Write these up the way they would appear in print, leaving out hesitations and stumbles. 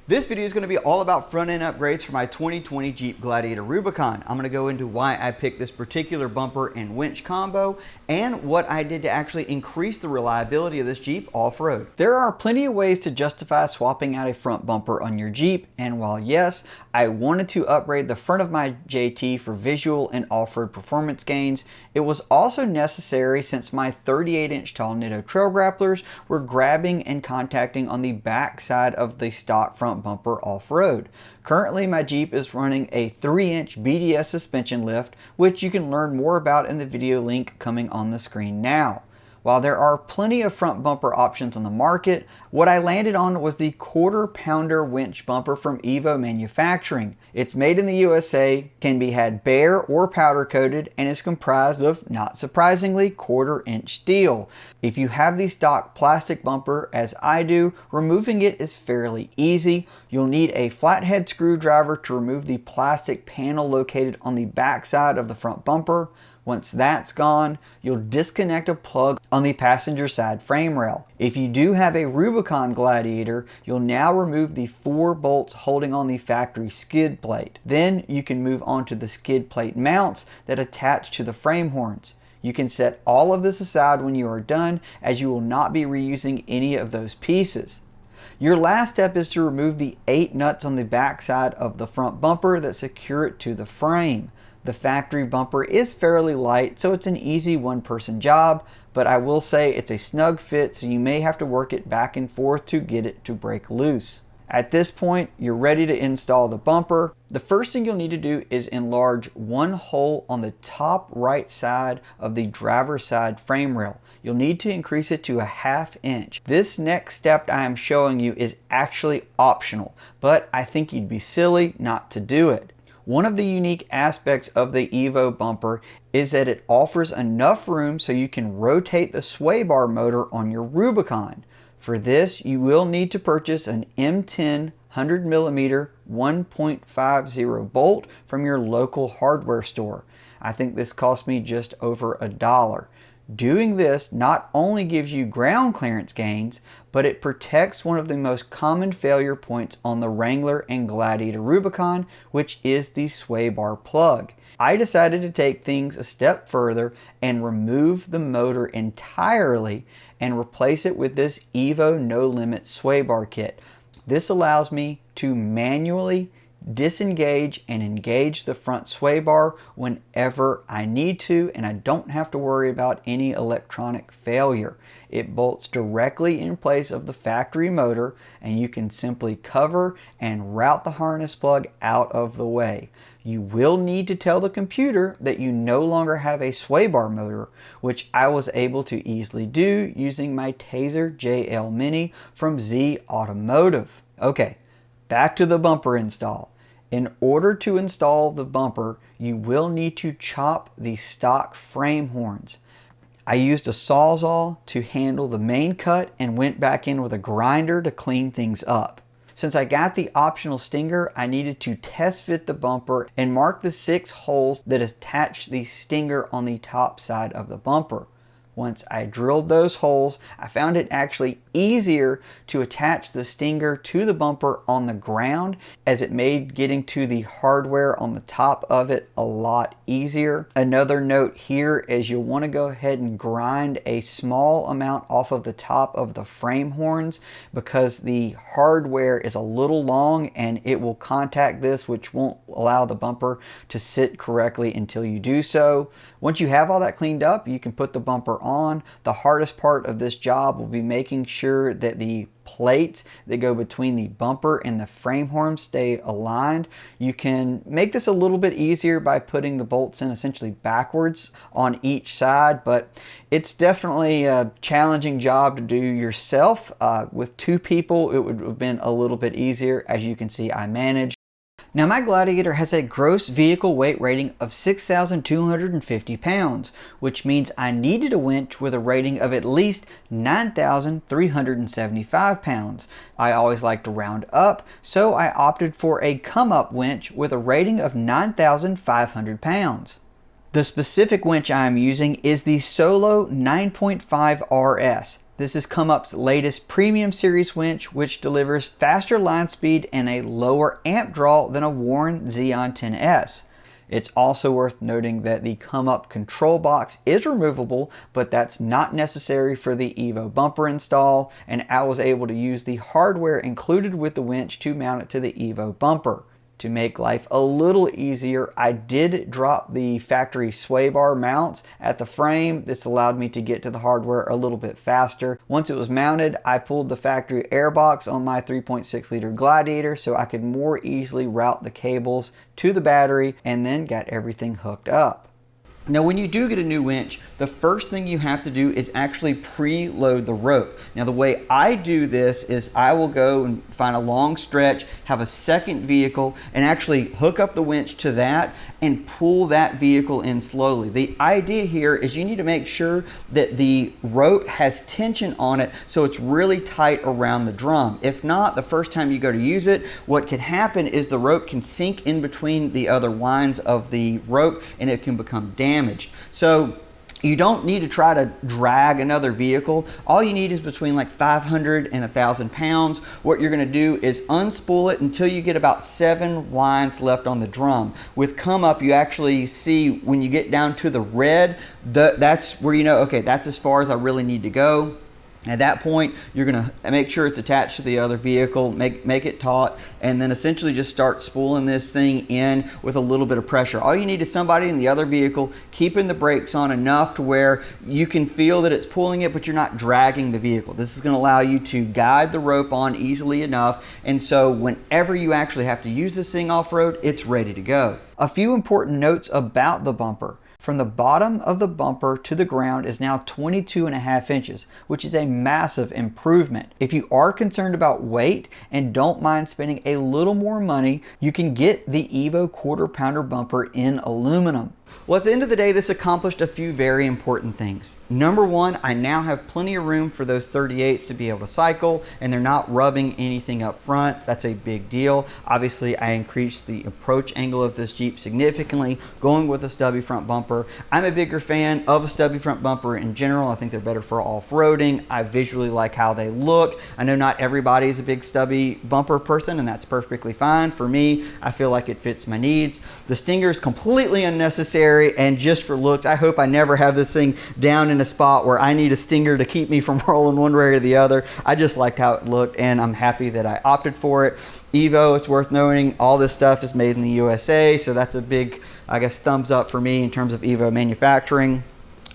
This video is going to be all about front end upgrades for my 2020 Jeep Gladiator Rubicon. I'm going to go into why I picked this particular bumper and winch combo and what I did to actually increase the reliability of this Jeep off-road. There are plenty of ways to justify swapping out a front bumper on your Jeep, and while yes, I wanted to upgrade the front of my JT for visual and off-road performance gains, it was also necessary since my 38-inch tall Nitto Trail Grapplers were grabbing and contacting on the back side of the stock front bumper off-road. Currently my Jeep is running a 3-inch BDS suspension lift, which you can learn more about in the video link coming on the screen now. While there are plenty of front bumper options on the market, what I landed on was the 1/4 pounder winch bumper from EVO Manufacturing. It's made in the USA, can be had bare or powder coated, and is comprised of, not surprisingly, 1/4 inch steel. If you have the stock plastic bumper, as I do, removing it is fairly easy. You'll need a flathead screwdriver to remove the plastic panel located on the back side of the front bumper. Once that's gone, you'll disconnect a plug on the passenger side frame rail. If you do have a Rubicon Gladiator, you'll now remove the 4 bolts holding on the factory skid plate. Then you can move on to the skid plate mounts that attach to the frame horns. You can set all of this aside when you are done, as you will not be reusing any of those pieces. Your last step is to remove the 8 nuts on the back side of the front bumper that secure it to the frame. The factory bumper is fairly light, so it's an easy one-person job, but I will say it's a snug fit, so you may have to work it back and forth to get it to break loose. At this point, you're ready to install the bumper. The first thing you'll need to do is enlarge one hole on the top right side of the driver's side frame rail. You'll need to increase it to a 1/2 inch. This next step I am showing you is actually optional, but I think you'd be silly not to do it. One of the unique aspects of the EVO bumper is that it offers enough room so you can rotate the sway bar motor on your Rubicon. For this, you will need to purchase an M10 100mm 1.50 bolt from your local hardware store. I think this cost me just over $1. Doing this not only gives you ground clearance gains, but it protects one of the most common failure points on the Wrangler and Gladiator Rubicon, which is the sway bar plug. I decided to take things a step further and remove the motor entirely and replace it with this EVO No Limit sway bar kit. This allows me to manually disengage and engage the front sway bar whenever I need to, and I don't have to worry about any electronic failure. It bolts directly in place of the factory motor, and you can simply cover and route the harness plug out of the way. You will need to tell the computer that you no longer have a sway bar motor, which I was able to easily do using my Taser JL Mini from Z Automotive. Okay, back to the bumper install. In order to install the bumper, you will need to chop the stock frame horns. I used a Sawzall to handle the main cut and went back in with a grinder to clean things up. Since I got the optional stinger, I needed to test fit the bumper and mark the 6 holes that attach the stinger on the top side of the bumper. Once I drilled those holes, I found it actually easier to attach the stinger to the bumper on the ground, as it made getting to the hardware on the top of it a lot easier. Another note here is you'll want to go ahead and grind a small amount off of the top of the frame horns, because the hardware is a little long and it will contact this, which won't allow the bumper to sit correctly until you do so. Once you have all that cleaned up, you can put the bumper on. The hardest part of this job will be making sure that the plates that go between the bumper and the frame horn stay aligned. You can make this a little bit easier by putting the bolts in essentially backwards on each side, but it's definitely a challenging job to do yourself. With 2 people, it would have been a little bit easier. As you can see, I managed. Now my Gladiator has a gross vehicle weight rating of 6,250 pounds, which means I needed a winch with a rating of at least 9,375 pounds. I always like to round up, so I opted for a come-up winch with a rating of 9,500 pounds. The specific winch I am using is the Solo 9.5 RS. This is Come Up's latest premium series winch, which delivers faster line speed and a lower amp draw than a Warn Xeon 10S. It's also worth noting that the Come Up control box is removable, but that's not necessary for the EVO Bumper Install, and I was able to use the hardware included with the winch to mount it to the EVO Bumper. To make life a little easier, I did drop the factory sway bar mounts at the frame. This allowed me to get to the hardware a little bit faster. Once it was mounted, I pulled the factory air box on my 3.6 liter Gladiator so I could more easily route the cables to the battery, and then got everything hooked up. Now, when you do get a new winch, the first thing you have to do is actually preload the rope. Now, the way I do this is I will go and find a long stretch, have a second vehicle, and actually hook up the winch to that and pull that vehicle in slowly. The idea here is you need to make sure that the rope has tension on it so it's really tight around the drum. If not, the first time you go to use it, what can happen is the rope can sink in between the other winds of the rope and it can become damaged. So you don't need to try to drag another vehicle. All you need is between like 500 and 1,000 pounds. What you're gonna do is unspool it until you get about 7 winds left on the drum. With Come Up, you actually see when you get down to the red, that's where you know, okay, that's as far as I really need to go. At that point, you're gonna make sure it's attached to the other vehicle, make it taut, and then essentially just start spooling this thing in with a little bit of pressure. All you need is somebody in the other vehicle keeping the brakes on enough to where you can feel that it's pulling it, but you're not dragging the vehicle. This is gonna allow you to guide the rope on easily enough, and so whenever you actually have to use this thing off-road, it's ready to go. A few important notes about the bumper. From the bottom of the bumper to the ground is now 22.5 inches, which is a massive improvement. If you are concerned about weight and don't mind spending a little more money, you can get the EVO quarter pounder bumper in aluminum. Well, at the end of the day, this accomplished a few very important things. Number one, I now have plenty of room for those 38s to be able to cycle, and they're not rubbing anything up front. That's a big deal. Obviously, I increased the approach angle of this Jeep significantly, going with a stubby front bumper. I'm a bigger fan of a stubby front bumper in general. I think they're better for off-roading. I visually like how they look. I know not everybody is a big stubby bumper person, and that's perfectly fine. For me, I feel like it fits my needs. The stinger is completely unnecessary and just for looks. I hope I never have this thing down in a spot where I need a stinger to keep me from rolling one way or the other. I just liked how it looked, and I'm happy that I opted for it. EVO, it's worth noting, all this stuff is made in the USA, so that's a big, I guess, thumbs up for me in terms of EVO manufacturing.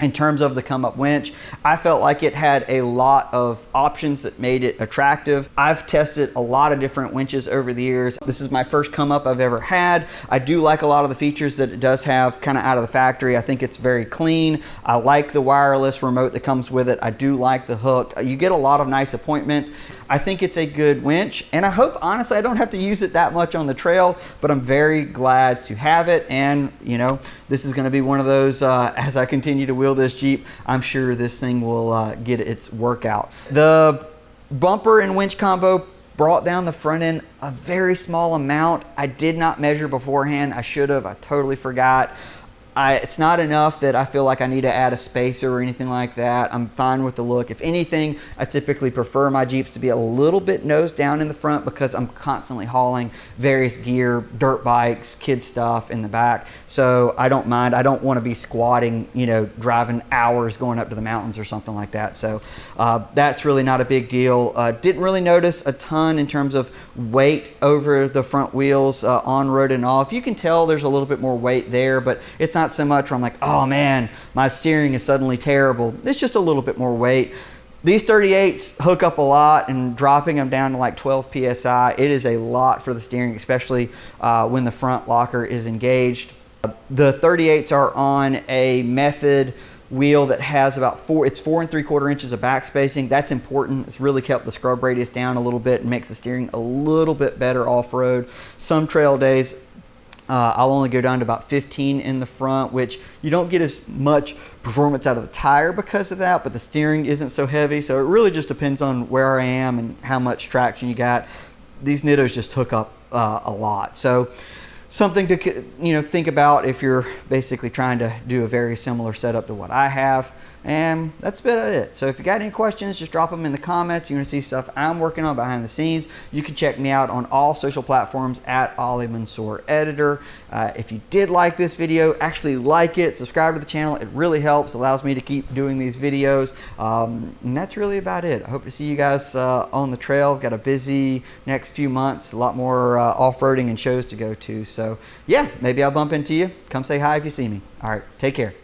In terms of the Come Up winch, I felt like it had a lot of options that made it attractive. I've tested a lot of different winches over the years. This is my first Come Up I've ever had. I do like a lot of the features that it does have kind of out of the factory. I think it's very clean. I like the wireless remote that comes with it. I do like the hook. You get a lot of nice appointments. I think it's a good winch, and I hope, honestly, I don't have to use it that much on the trail, but I'm very glad to have it. And you know, this is going to be one of those, as I continue to wheel this Jeep, I'm sure this thing will get its workout. The bumper and winch combo brought down the front end a very small amount. I did not measure beforehand. I should have. I totally forgot. It's not enough that I feel like I need to add a spacer or anything like that. I'm fine with the look. If anything, I typically prefer my Jeeps to be a little bit nose down in the front because I'm constantly hauling various gear, dirt bikes, kid stuff in the back. So I don't mind. I don't want to be squatting, you know, driving hours going up to the mountains or something like that. So that's really not a big deal. Didn't really notice a ton in terms of weight over the front wheels on road and off. You can tell there's a little bit more weight there, but it's not so much where I'm like, oh man, my steering is suddenly terrible. It's just a little bit more weight. These 38s hook up a lot, and dropping them down to like 12 PSI, it is a lot for the steering, especially when the front locker is engaged. The 38s are on a method wheel that has about 4 3/4 inches of back spacing. That's important. It's really kept the scrub radius down a little bit and makes the steering a little bit better off-road. Some trail days, I'll only go down to about 15 in the front, which you don't get as much performance out of the tire because of that, but the steering isn't so heavy. So it really just depends on where I am and how much traction you got. These Nittos just hook up a lot. So something to, you know, think about if you're basically trying to do a very similar setup to what I have. And that's about it. So if you got any questions, just drop them in the comments. You want to see stuff I'm working on behind the scenes, you can check me out on all social platforms at Ollie Mansour Editor. If you did like this video, actually like it, subscribe to the channel. It really helps, allows me to keep doing these videos. And that's really about it. I hope to see you guys on the trail. Got a busy next few months, a lot more off-roading and shows to go to. So yeah, maybe I'll bump into you. Come say hi if you see me. All right, take care.